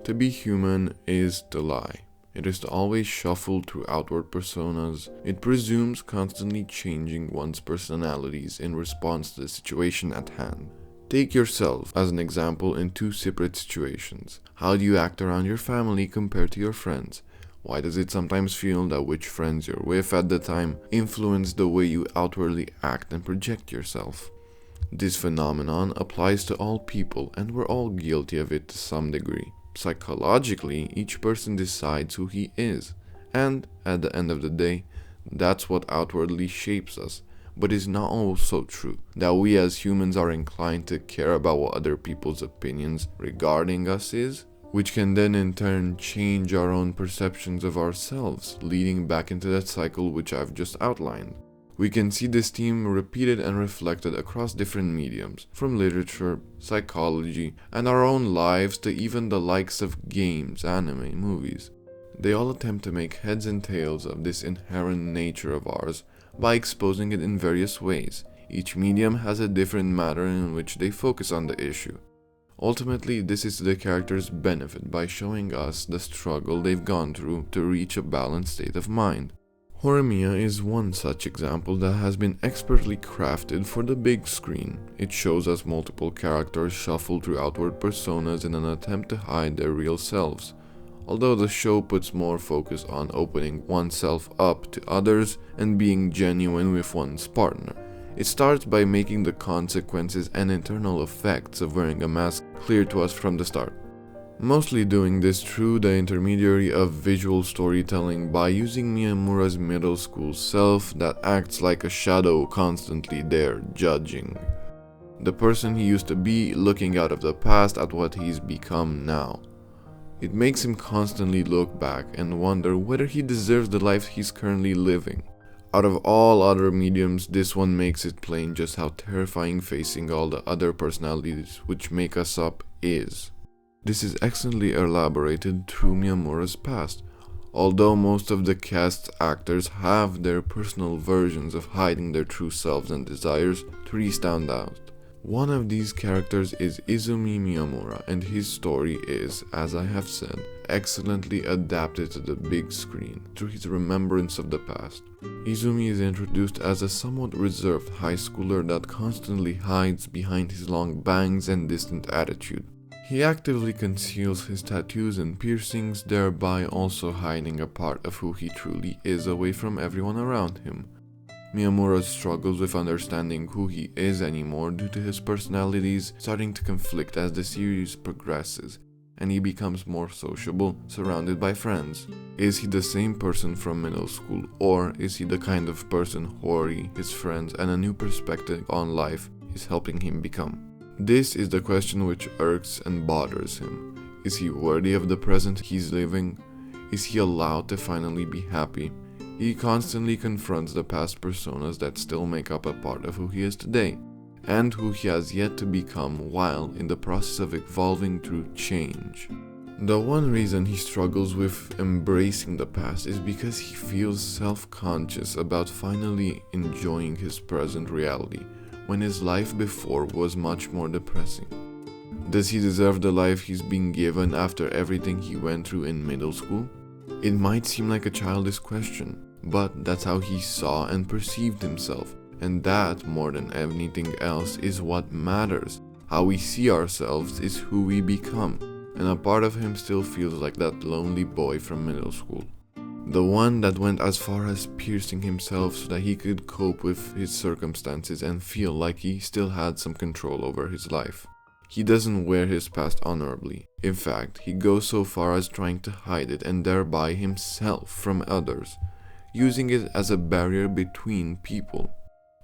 To be human is to lie. It is to always shuffle through outward personas. It presumes constantly changing one's personalities in response to the situation at hand. Take yourself as an example in two separate situations. How do you act around your family compared to your friends? Why does it sometimes feel that which friends you're with at the time influence the way you outwardly act and project yourself? This phenomenon applies to all people, and we're all guilty of it to some degree. Psychologically, each person decides who he is, and at the end of the day, that's what outwardly shapes us. But it's not also true that we as humans are inclined to care about what other people's opinions regarding us is, which can then in turn change our own perceptions of ourselves, leading back into that cycle which I've just outlined. We can see this theme repeated and reflected across different mediums, from literature, psychology, and our own lives to even the likes of games, anime, movies. They all attempt to make heads and tails of this inherent nature of ours by exposing it in various ways. Each medium has a different matter in which they focus on the issue. Ultimately, this is to the character's benefit by showing us the struggle they've gone through to reach a balanced state of mind. Horimiya is one such example that has been expertly crafted for the big screen. It shows us multiple characters shuffle through outward personas in an attempt to hide their real selves. Although the show puts more focus on opening oneself up to others and being genuine with one's partner, it starts by making the consequences and internal effects of wearing a mask clear to us from the start. Mostly doing this through the intermediary of visual storytelling by using Miyamura's middle school self that acts like a shadow constantly there judging. The person he used to be looking out of the past at what he's become now. It makes him constantly look back and wonder whether he deserves the life he's currently living. Out of all other mediums, this one makes it plain just how terrifying facing all the other personalities which make us up is. This is excellently elaborated through Miyamura's past, although most of the cast's actors have their personal versions of hiding their true selves and desires, three stand out. One of these characters is Izumi Miyamura, and his story is, as I have said, excellently adapted to the big screen through his remembrance of the past. Izumi is introduced as a somewhat reserved high schooler that constantly hides behind his long bangs and distant attitude. He actively conceals his tattoos and piercings, thereby also hiding a part of who he truly is away from everyone around him. Miyamura struggles with understanding who he is anymore due to his personalities starting to conflict as the series progresses, and he becomes more sociable, surrounded by friends. Is he the same person from middle school, or is he the kind of person Hori, his friends, and a new perspective on life is helping him become? This is the question which irks and bothers him. Is he worthy of the present he's living? Is he allowed to finally be happy? He constantly confronts the past personas that still make up a part of who he is today, and who he has yet to become while in the process of evolving through change. The one reason he struggles with embracing the past is because he feels self-conscious about finally enjoying his present reality, when his life before was much more depressing. Does he deserve the life he's been given after everything he went through in middle school? It might seem like a childish question, but that's how he saw and perceived himself, and that, more than anything else, is what matters. How we see ourselves is who we become, and a part of him still feels like that lonely boy from middle school. The one that went as far as piercing himself so that he could cope with his circumstances and feel like he still had some control over his life. He doesn't wear his past honorably. In fact, he goes so far as trying to hide it and thereby himself from others, using it as a barrier between people.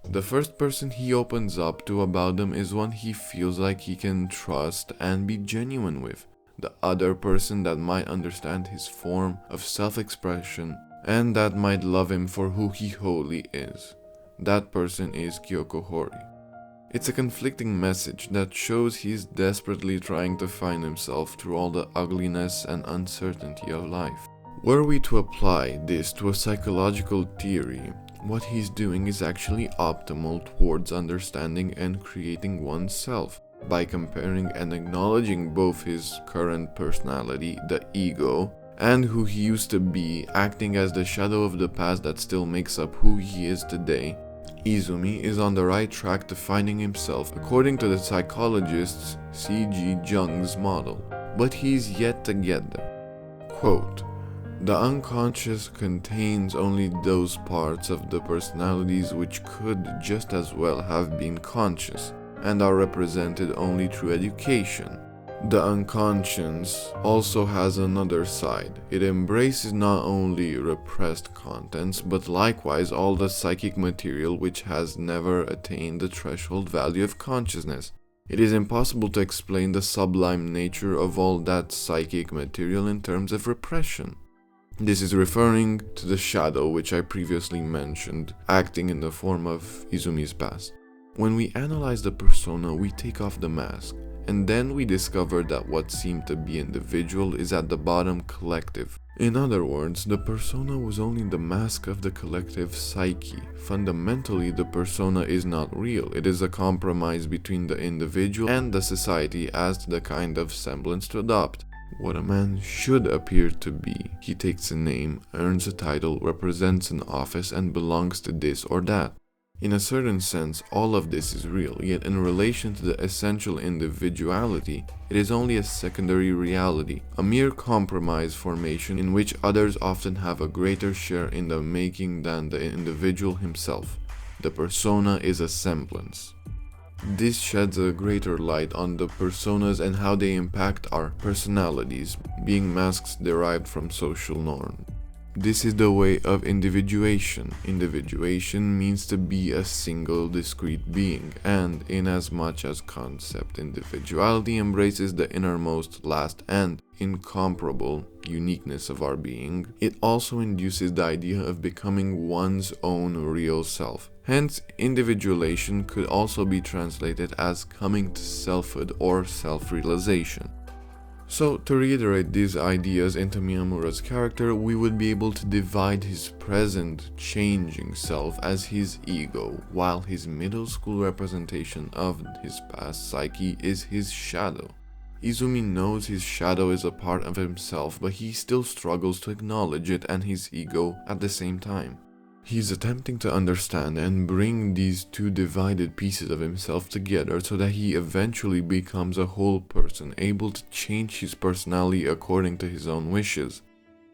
The first person he opens up to about them is one he feels like he can trust and be genuine with. The other person that might understand his form of self-expression and that might love him for who he wholly is. That person is Kyouko Hori. It's a conflicting message that shows he's desperately trying to find himself through all the ugliness and uncertainty of life. Were we to apply this to a psychological theory, what he's doing is actually optimal towards understanding and creating oneself. by comparing and acknowledging both his current personality, the ego, and who he used to be, acting as the shadow of the past that still makes up who he is today, Izumi is on the right track to finding himself according to the psychologist C.G. Jung's model, but he's yet to get there. Quote, "The unconscious contains only those parts of the personalities which could just as well have been conscious, and are represented only through education. The unconscious also has another side. It embraces not only repressed contents, but likewise all the psychic material which has never attained the threshold value of consciousness. It is impossible to explain the sublime nature of all that psychic material in terms of repression." This is referring to the shadow which I previously mentioned, acting in the form of Izumi's past. When we analyze the persona, we take off the mask, and then we discover that what seemed to be individual is at the bottom collective. In other words, the persona was only the mask of the collective psyche. Fundamentally, the persona is not real. It is a compromise between the individual and the society as to the kind of semblance to adopt. What a man should appear to be. He takes a name, earns a title, represents an office, and belongs to this or that. In a certain sense, all of this is real, yet in relation to the essential individuality, it is only a secondary reality, a mere compromise formation in which others often have a greater share in the making than the individual himself. The persona is a semblance. This sheds a greater light on the personas and how they impact our personalities, being masks derived from social norms. This is the way of individuation. Individuation means to be a single discrete being, and inasmuch as concept individuality embraces the innermost, last, and incomparable uniqueness of our being, it also induces the idea of becoming one's own real self. Hence, individuation could also be translated as coming to selfhood or self-realization. So, to reiterate these ideas into Miyamura's character, we would be able to divide his present changing self as his ego, while his middle school representation of his past psyche is his shadow. Izumi knows his shadow is a part of himself, but he still struggles to acknowledge it and his ego at the same time. He's attempting to understand and bring these two divided pieces of himself together so that he eventually becomes a whole person, able to change his personality according to his own wishes.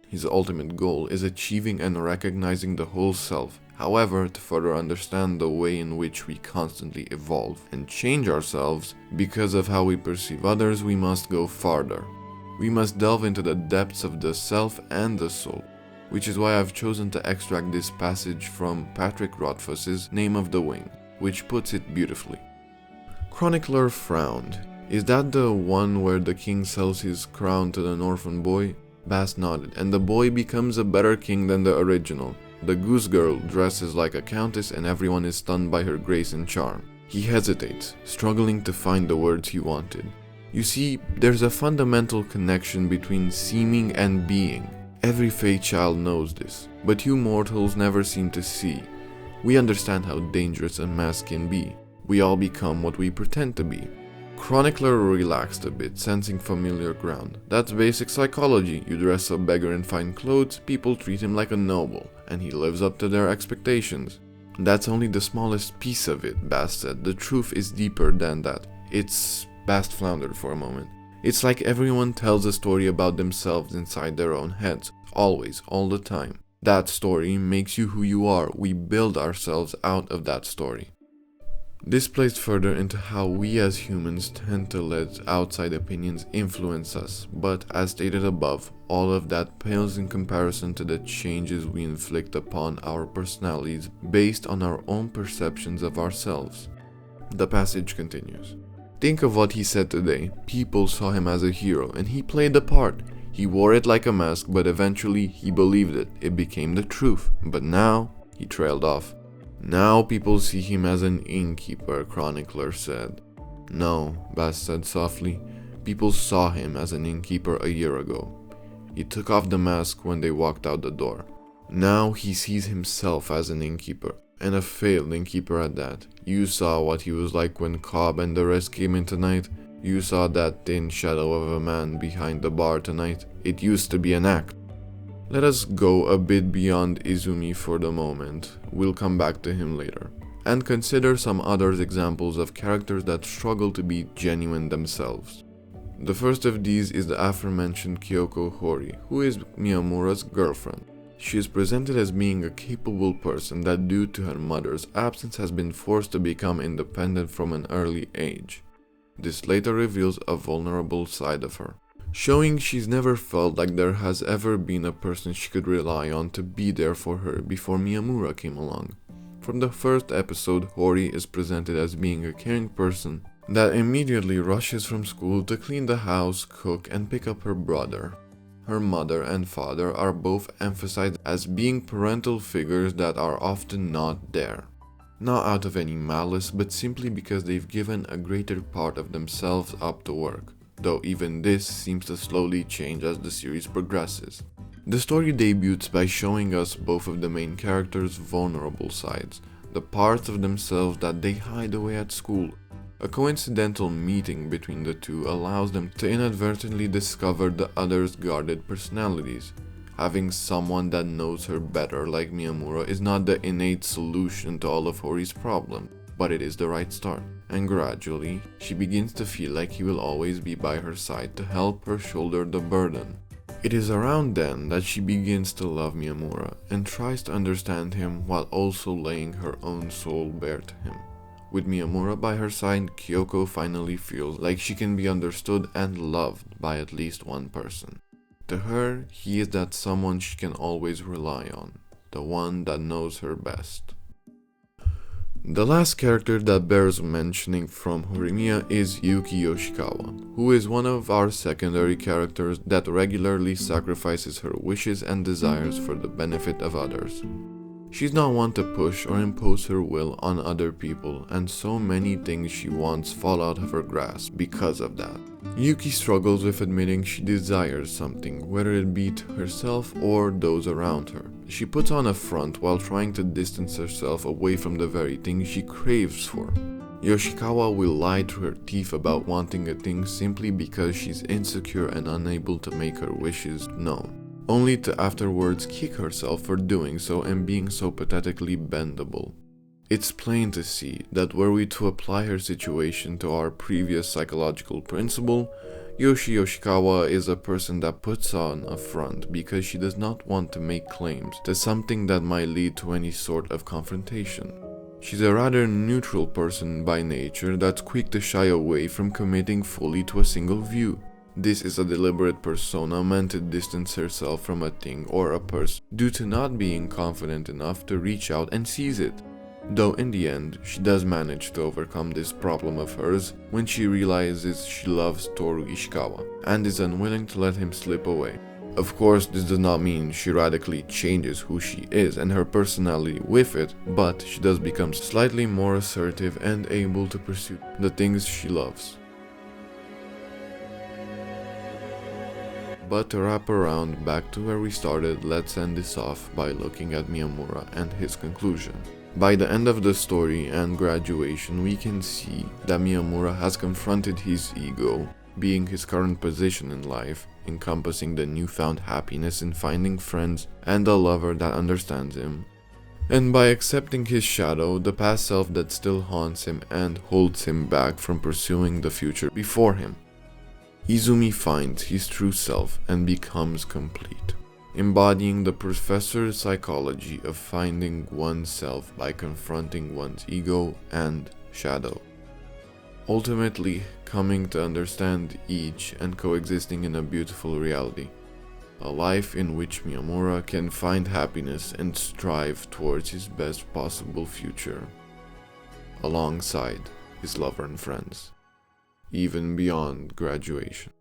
His ultimate goal is achieving and recognizing the whole self. However, to further understand the way in which we constantly evolve and change ourselves because of how we perceive others, we must go farther. We must delve into the depths of the self and the soul, which is why I've chosen to extract this passage from Patrick Rothfuss's Name of the Wing, which puts it beautifully. Chronicler frowned. "Is that the one where the king sells his crown to an orphan boy?" Bass nodded, and the boy becomes a better king than the original. The goose girl dresses like a countess and everyone is stunned by her grace and charm. He hesitates, struggling to find the words he wanted. You see, there's a fundamental connection between seeming and being. Every Fey child knows this, but you mortals never seem to see. We understand how dangerous a mask can be. We all become what we pretend to be. Chronicler relaxed a bit, sensing familiar ground. That's basic psychology. You dress a beggar in fine clothes, people treat him like a noble, and he lives up to their expectations. That's only the smallest piece of it, Bast said. The truth is deeper than that. Bast floundered for a moment. It's like everyone tells a story about themselves inside their own heads, always, all the time. That story makes you who you are. We build ourselves out of that story. This plays further into how we as humans tend to let outside opinions influence us, but as stated above, all of that pales in comparison to the changes we inflict upon our personalities based on our own perceptions of ourselves. The passage continues. Think of what he said today. People saw him as a hero, and he played the part. He wore it like a mask, but eventually he believed it. It became the truth. But now, he trailed off. Now people see him as an innkeeper, Chronicler said. No, Bass said softly. People saw him as an innkeeper a year ago. He took off the mask when they walked out the door. Now he sees himself as an innkeeper, and a failed innkeeper at that. You saw what he was like when Cobb and the rest came in tonight. You saw that thin shadow of a man behind the bar tonight. It used to be an act. Let us go a bit beyond Izumi for the moment. We'll come back to him later. And consider some other examples of characters that struggle to be genuine themselves. The first of these is the aforementioned Kyouko Hori, who is Miyamura's girlfriend. She is presented as being a capable person that due to her mother's absence has been forced to become independent from an early age. This later reveals a vulnerable side of her, showing she's never felt like there has ever been a person she could rely on to be there for her before Miyamura came along. From the first episode, Hori is presented as being a caring person that immediately rushes from school to clean the house, cook, and pick up her brother. Her mother and father are both emphasized as being parental figures that are often not there. Not out of any malice, but simply because they've given a greater part of themselves up to work, though even this seems to slowly change as the series progresses. The story debuts by showing us both of the main characters' vulnerable sides, the parts of themselves that they hide away at school. A coincidental meeting between the two allows them to inadvertently discover the other's guarded personalities. Having someone that knows her better like Miyamura is not the innate solution to all of Hori's problems, but it is the right start. And gradually, she begins to feel like he will always be by her side to help her shoulder the burden. It is around then that she begins to love Miyamura and tries to understand him while also laying her own soul bare to him. With Miyamura by her side, Kyouko finally feels like she can be understood and loved by at least one person. To her, he is that someone she can always rely on, the one that knows her best. The last character that bears mentioning from Horimiya is Yuki Yoshikawa, who is one of our secondary characters that regularly sacrifices her wishes and desires for the benefit of others. She's not one to push or impose her will on other people, and so many things she wants fall out of her grasp because of that. Yuki struggles with admitting she desires something, whether it be to herself or those around her. She puts on a front while trying to distance herself away from the very thing she craves for. Yoshikawa will lie through her teeth about wanting a thing simply because she's insecure and unable to make her wishes known, only to afterwards kick herself for doing so and being so pathetically bendable. It's plain to see that were we to apply her situation to our previous psychological principle, Yoshikawa is a person that puts on a front because she does not want to make claims to something that might lead to any sort of confrontation. She's a rather neutral person by nature that's quick to shy away from committing fully to a single view. This is a deliberate persona meant to distance herself from a thing or a person due to not being confident enough to reach out and seize it. Though in the end, she does manage to overcome this problem of hers when she realizes she loves Toru Ishikawa and is unwilling to let him slip away. Of course, this does not mean she radically changes who she is and her personality with it, but she does become slightly more assertive and able to pursue the things she loves. But to wrap around back to where we started, let's end this off by looking at Miyamura and his conclusion. By the end of the story and graduation, we can see that Miyamura has confronted his ego, being his current position in life, encompassing the newfound happiness in finding friends and a lover that understands him, and by accepting his shadow, the past self that still haunts him and holds him back from pursuing the future before him. Izumi finds his true self and becomes complete, embodying the professor's psychology of finding oneself by confronting one's ego and shadow, ultimately coming to understand each and coexisting in a beautiful reality, a life in which Miyamura can find happiness and strive towards his best possible future, alongside his lover and friends, even beyond graduation.